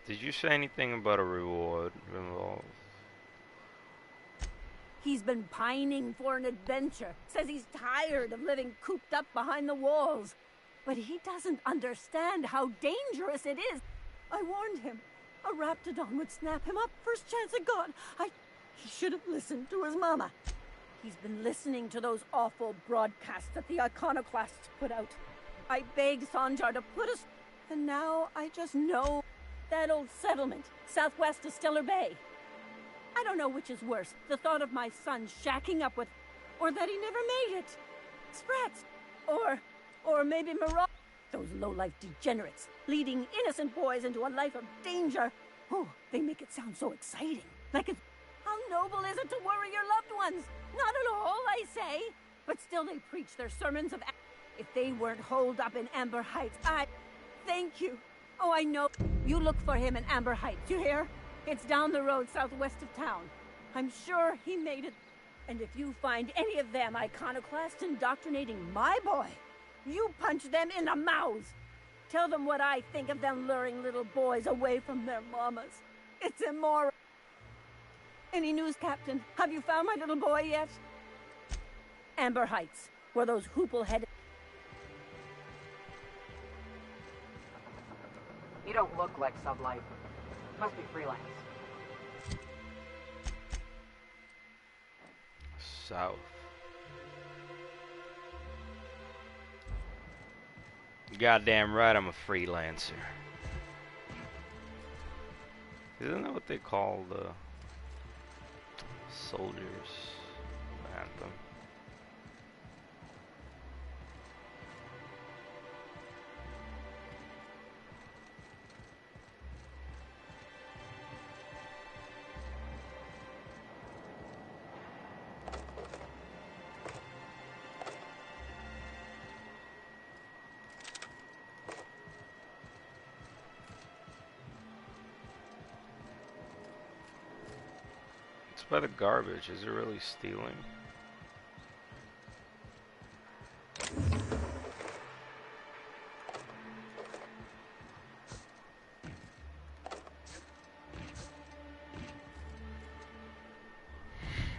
Did you say anything about a reward involved? He's been pining for an adventure. Says he's tired of living cooped up behind the walls. But he doesn't understand how dangerous it is. I warned him. A raptidon would snap him up first chance it got. He should have listened to his mama. He's been listening to those awful broadcasts that the iconoclasts put out. I begged Sanjar to put us... And now I just know that old settlement, southwest of Stellar Bay. I don't know which is worse, the thought of my son shacking up with... Or that he never made it. Sprats. Or maybe Mirage. Those low-life degenerates, leading innocent boys into a life of danger. Oh, they make it sound so exciting. Like it's... How noble is it to worry your loved ones? Not at all, I say. But still they preach their sermons of... If they weren't holed up in Amber Heights, Thank you. Oh, I know. You look for him in Amber Heights, you hear? It's down the road southwest of town. I'm sure he made it. And if you find any of them iconoclasts indoctrinating my boy, you punch them in the mouths. Tell them what I think of them luring little boys away from their mamas. It's immoral. Any news, Captain? Have you found my little boy yet? Amber Heights, where those hoople-headed... You don't look like Sublight. Must be freelance. South. Goddamn right, I'm a freelancer. Isn't that what they call the soldiers anthem? By the garbage, is it really stealing?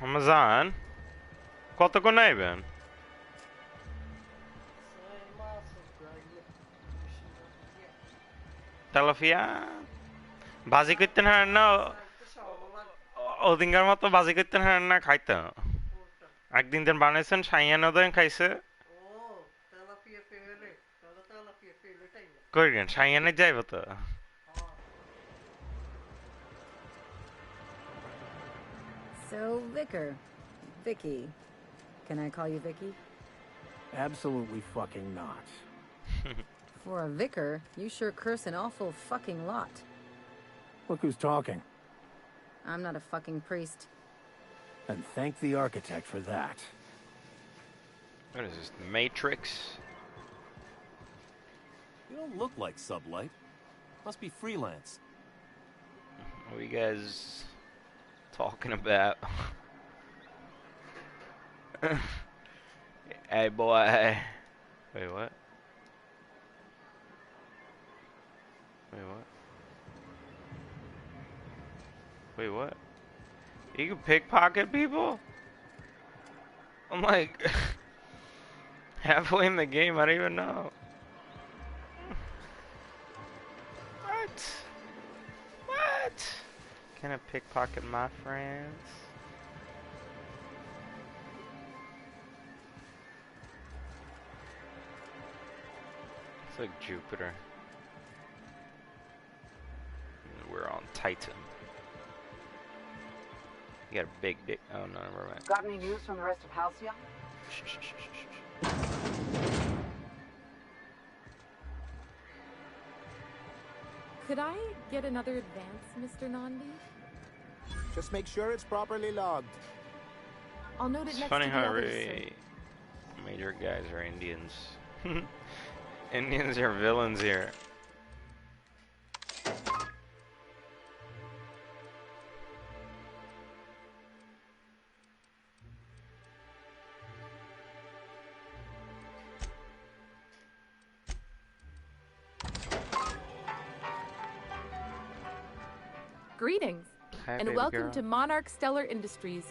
Amazon? কত করে নেবেন? Tilapia ভাজি করতে না ওদিনকার মতো বাজি করতে না খাইতে একদিন দিন বানাইছেন সাইয়ানো দেন খাইছে কইরেন সাইয়ানে যাইব তো So, Vicky. Can I call you Vicky? Absolutely fucking not. For a vicar, you sure curse an awful fucking lot. Look who's talking. I'm not a fucking priest. And thank the architect for that. What is this, Matrix? You don't look like Sublight. Must be freelance. What are you guys talking about? Hey boy. Wait, what? Wait, what? Wait, what? You can pickpocket people? I'm like halfway in the game, I don't even know. What? What? Can I pickpocket my friends? It's like Jupiter. We're on Titan. You got a big dick. Oh no, never mind. Got any news from the rest of Halcyon? Could I get another advance, Mr. Nandi? Just make sure it's properly logged. I'll note it It's next funny to how the others, really major guys are Indians. Indians are villains here. Greetings, Hi, and baby welcome girl. to Monarch Stellar Industries.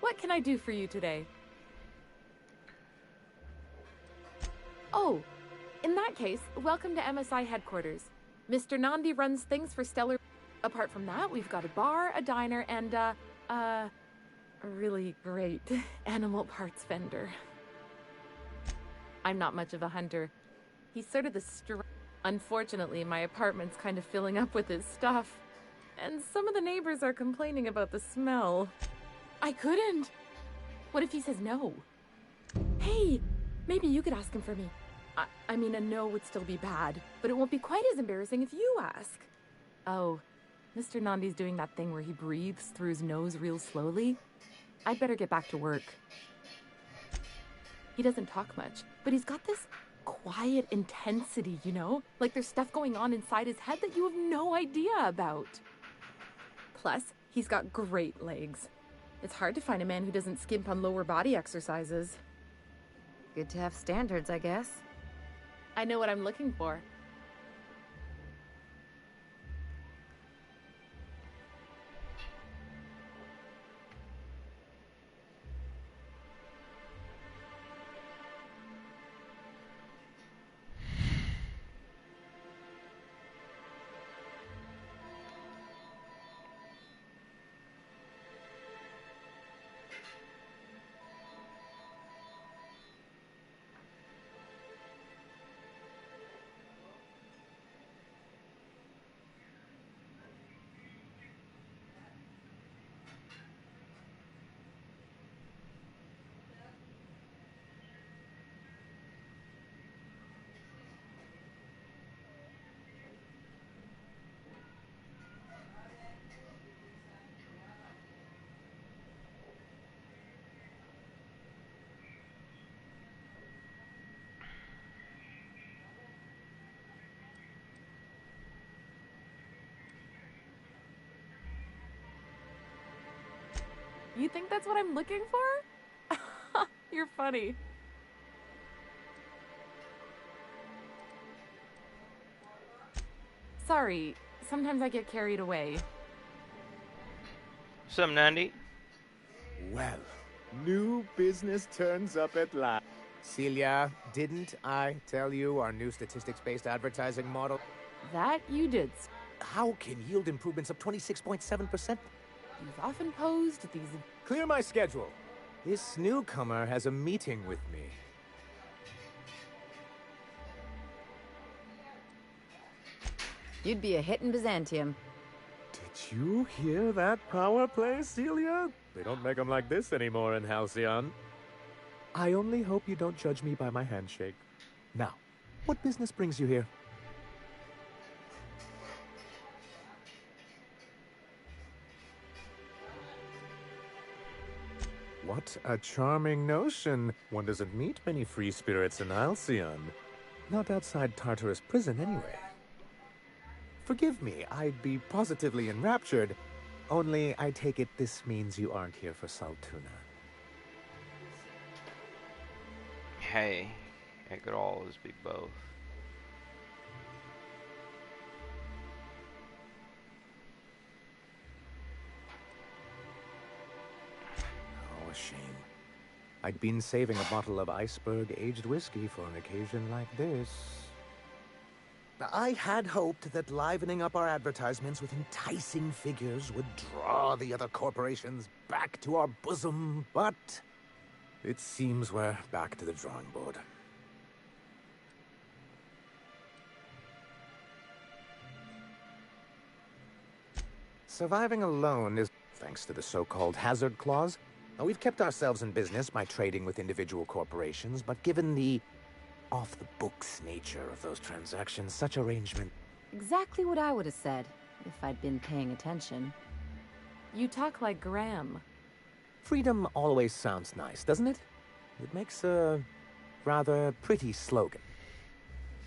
What can I do for you today? Oh, in that case, welcome to MSI headquarters. Mr. Nandi runs things for Stellar. Apart from that, we've got a bar, a diner, and a really great animal parts vendor. I'm not much of a hunter. He's sort of the Unfortunately, my apartment's kind of filling up with his stuff. And some of the neighbors are complaining about the smell. I couldn't. What if he says no? Hey, maybe you could ask him for me. I mean, a no would still be bad, but it won't be quite as embarrassing if you ask. Oh, Mr. Nandi's doing that thing where he breathes through his nose real slowly. I'd better get back to work. He doesn't talk much, but he's got this quiet intensity, you know? Like there's stuff going on inside his head that you have no idea about. Plus, he's got great legs. It's hard to find a man who doesn't skimp on lower body exercises. Good to have standards, I guess. I know what I'm looking for. You think that's what I'm looking for? You're funny. Sorry, sometimes I get carried away. What's up, Nandi? Well, new business turns up at last. Celia, didn't I tell you our new statistics-based advertising model? That you did. How can yield improvements of 26.7%? You've often posed these... Clear my schedule. This newcomer has a meeting with me. You'd be a hit in Byzantium. Did you hear that power play, Celia? They don't make them like this anymore in Halcyon. I only hope you don't judge me by my handshake. Now, what business brings you here? What a charming notion. One doesn't meet many free spirits in Halcyon. Not outside Tartarus prison, anyway. Forgive me, I'd be positively enraptured. Only, I take it this means you aren't here for Saltuna. Hey, it could always be both. Oh, a shame. I'd been saving a bottle of iceberg-aged whiskey for an occasion like this. I had hoped that livening up our advertisements with enticing figures would draw the other corporations back to our bosom, but it seems we're back to the drawing board. Surviving alone is thanks to the so-called hazard clause. Now, we've kept ourselves in business by trading with individual corporations, but given the off-the-books nature of those transactions, such arrangement... Exactly what I would have said, if I'd been paying attention. You talk like Graham. Freedom always sounds nice, doesn't it? It makes a rather pretty slogan.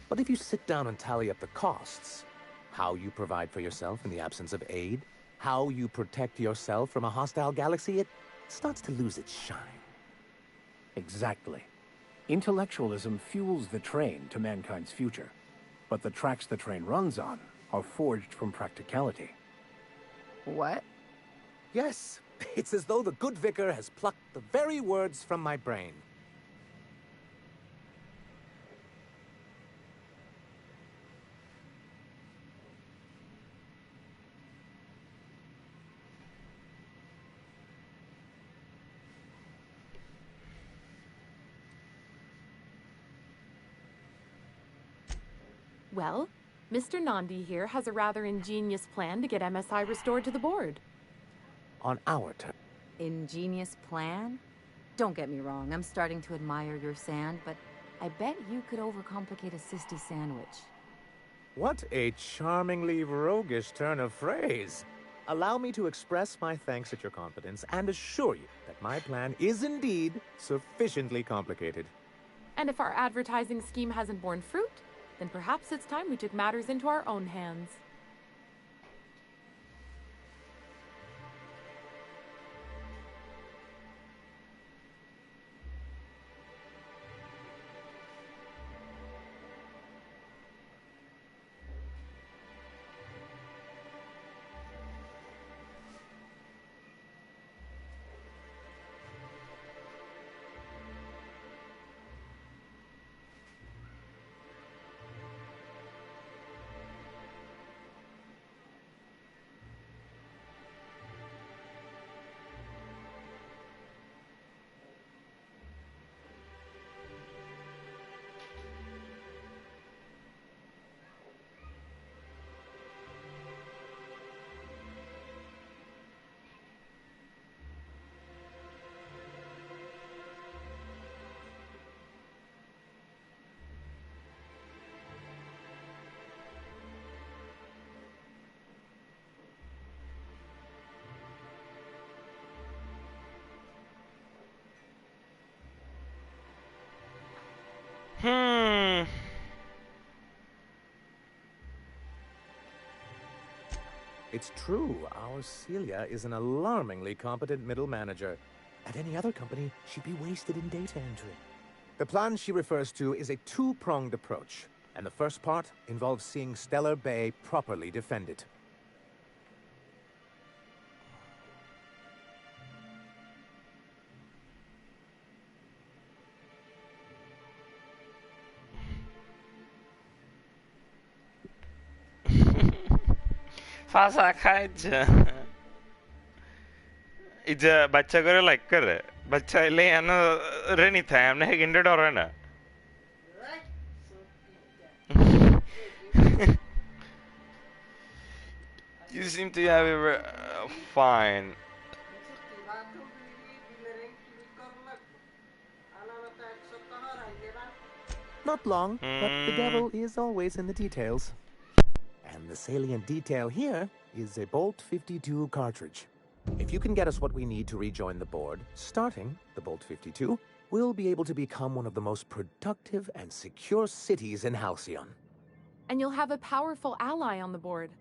But if you sit down and tally up the costs, how you provide for yourself in the absence of aid, how you protect yourself from a hostile galaxy, it starts to lose its shine. Exactly. Intellectualism fuels the train to mankind's future, but the tracks the train runs on are forged from practicality. What? Yes, it's as though the good vicar has plucked the very words from my brain. Well, Mr. Nandi here has a rather ingenious plan to get MSI restored to the board. On our turn. Ingenious plan? Don't get me wrong, I'm starting to admire your sand, but I bet you could overcomplicate a sisty sandwich. What a charmingly roguish turn of phrase. Allow me to express my thanks at your confidence and assure you that my plan is indeed sufficiently complicated. And if our advertising scheme hasn't borne fruit, then perhaps it's time we took matters into our own hands. It's true, our Celia is an alarmingly competent middle manager. At any other company, she'd be wasted in data entry. The plan she refers to is a two-pronged approach, and the first part involves seeing Stellar Bay properly defended. Ija bacha gore like kare. Bacha ile ano reni tha. Amne hek ended or na. You seem to have a fine. Not long, but the devil is always in the details. And the salient detail here is a Bolt 52 cartridge. If you can get us what we need to rejoin the board, starting the Bolt 52, we'll be able to become one of the most productive and secure cities in Halcyon. And you'll have a powerful ally on the board.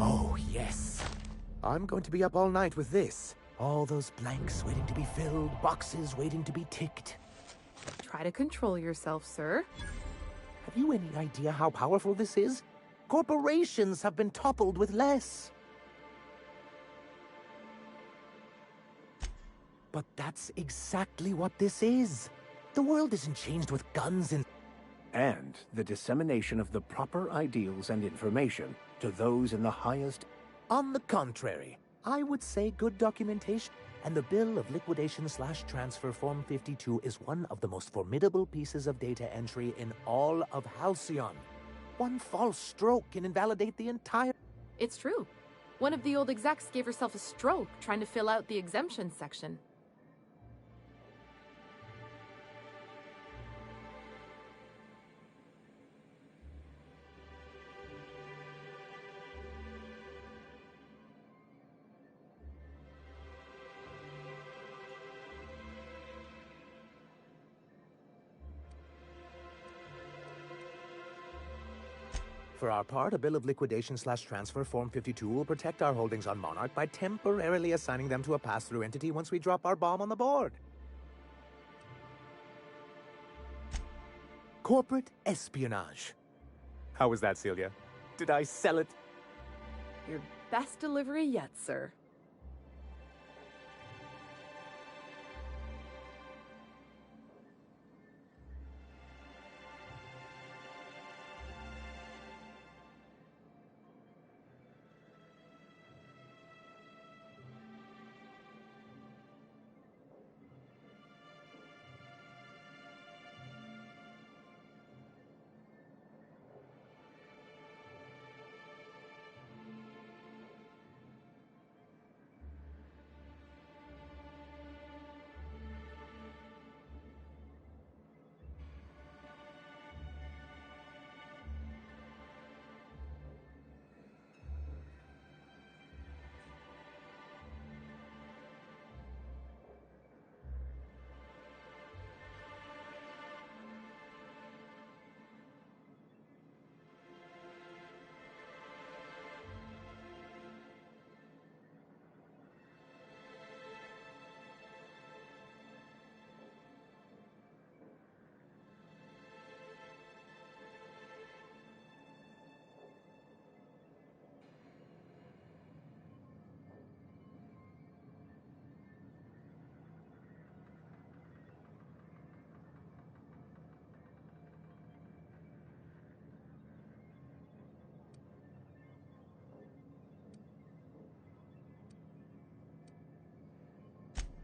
Oh, yes. I'm going to be up all night with this. All those blanks waiting to be filled, boxes waiting to be ticked. Try to control yourself, sir. Have you any idea how powerful this is? Corporations have been toppled with less. But that's exactly what this is. The world isn't changed with guns And the dissemination of the proper ideals and information to those in the highest... On the contrary, I would say good documentation. And the bill of liquidation/transfer Form 52 is one of the most formidable pieces of data entry in all of Halcyon. One false stroke can invalidate the entire... It's true. One of the old execs gave herself a stroke trying to fill out the exemption section. For our part, a bill of liquidation/transfer Form 52 will protect our holdings on Monarch by temporarily assigning them to a pass-through entity once we drop our bomb on the board. Corporate espionage. How was that, Celia? Did I sell it? Your best delivery yet, sir.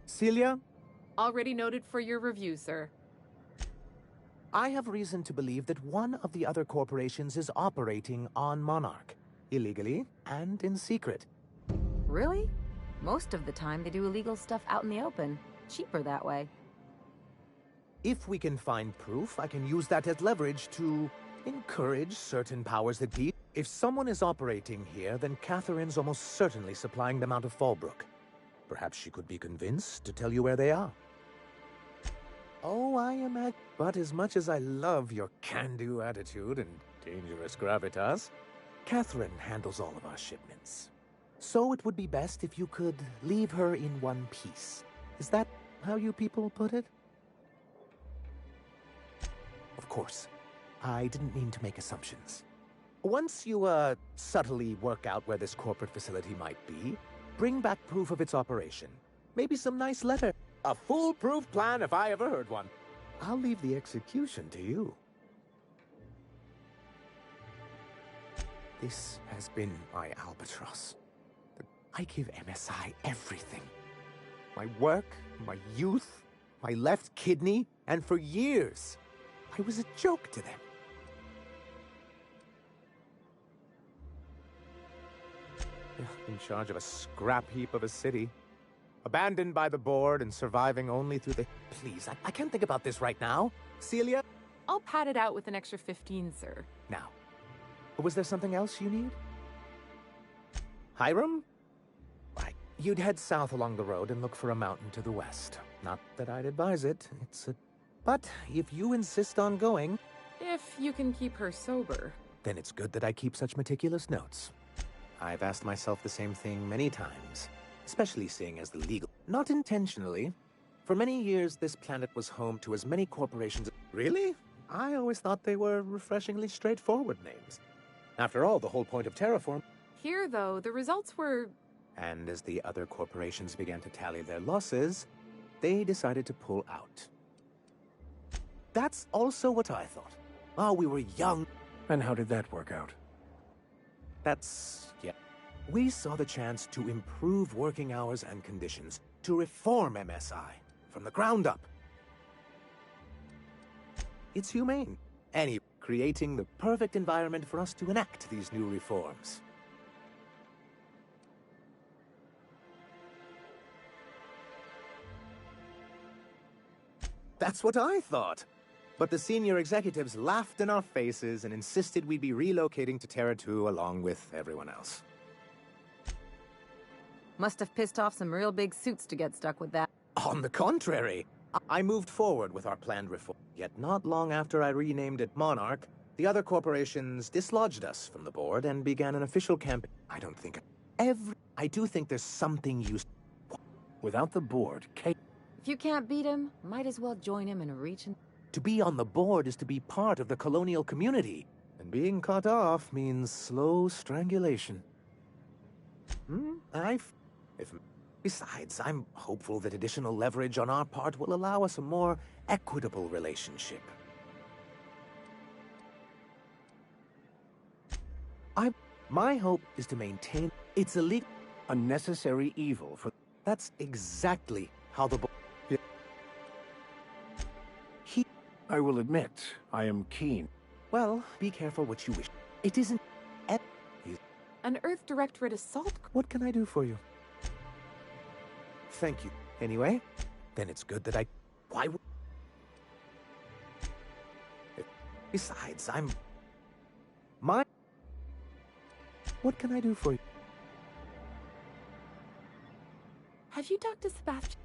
Celia, Already noted for your review, sir. I have reason to believe that one of the other corporations is operating on Monarch, illegally and in secret. Really? Most of the time they do illegal stuff out in the open. Cheaper that way. If we can find proof, I can use that as leverage to encourage certain powers that be. If someone is operating here, then Catherine's almost certainly supplying them out of Fallbrook. Perhaps she could be convinced to tell you where they are. Oh, I imagine. But as much as I love your can-do attitude and dangerous gravitas, Catherine handles all of our shipments. So it would be best if you could leave her in one piece. Is that how you people put it? Of course. I didn't mean to make assumptions. Once you, subtly work out where this corporate facility might be, bring back proof of its operation. Maybe some nice letter. A foolproof plan if I ever heard one. I'll leave the execution to you. This has been my albatross. I give MSI everything. My work, my youth, my left kidney, and for years, I was a joke to them. In charge of a scrap heap of a city. Abandoned by the board and surviving only through the... Please, I can't think about this right now. Celia? I'll pad it out with an extra 15, sir. Now, was there something else you need? Hiram? Right. You'd head south along the road and look for a mountain to the west. Not that I'd advise it. It's a... But if you insist on going... If you can keep her sober. Then it's good that I keep such meticulous notes. I've asked myself the same thing many times, especially seeing as the legal... Not intentionally. For many years, this planet was home to as many corporations... Really? I always thought they were refreshingly straightforward names. After all, the whole point of Terraform... Here, though, the results were... And as the other corporations began to tally their losses, they decided to pull out. That's also what I thought. Oh, we were young. And how did that work out? Yeah. We saw the chance to improve working hours and conditions, to reform MSI from the ground up. It's humane. Creating the perfect environment for us to enact these new reforms. That's what I thought. But the senior executives laughed in our faces and insisted we'd be relocating to Terra 2 along with everyone else. Must have pissed off some real big suits to get stuck with that. On the contrary, I moved forward with our planned reform. Yet not long after I renamed it Monarch, The other corporations dislodged us from the board and began an official campaign. I don't think I do think there's something Without the board, If you can't beat him, might as well join him in reaching. To be on the board is to be part of the colonial community. And being cut off means slow strangulation. Besides, I'm hopeful that additional leverage on our part will allow us a more equitable relationship. My hope is to maintain its illegal... a necessary evil for... That's exactly how the... I will admit, I am keen. Well, be careful what you wish. It isn't... An Earth Directorate assault? What can I do for you? Thank you. Anyway, then it's good that why would... Besides, What can I do for you? Have you talked to Sebastian?